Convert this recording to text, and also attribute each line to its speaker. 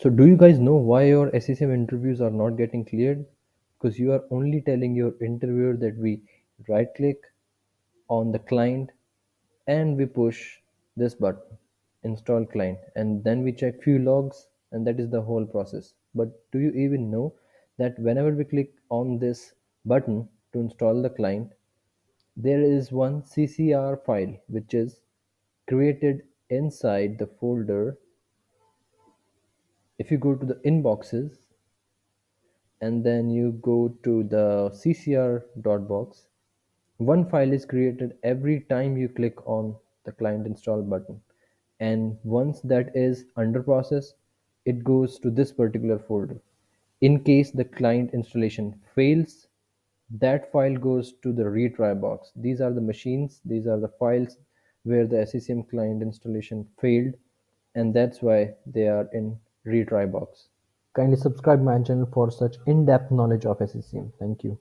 Speaker 1: So, do you guys know why your SCCM interviews are not getting cleared? Because you are only telling your interviewer that we right click on the client and we push this button, install client, and then we check few logs, and that is the whole process. But do you even know that whenever we click on this button to install the client, there is one CCR file which is created inside the folder. If you go to the inboxes and then you go to the CCR dot box, one file is created every time you click on the client install button. And once that is under process, it goes to this particular folder. In case the client installation fails, that file goes to the retry box. These are the machines, these are the files where the SCCM client installation failed, and that's why they are in retry box. Kindly subscribe my channel for such in-depth knowledge of SCCM. Thank you.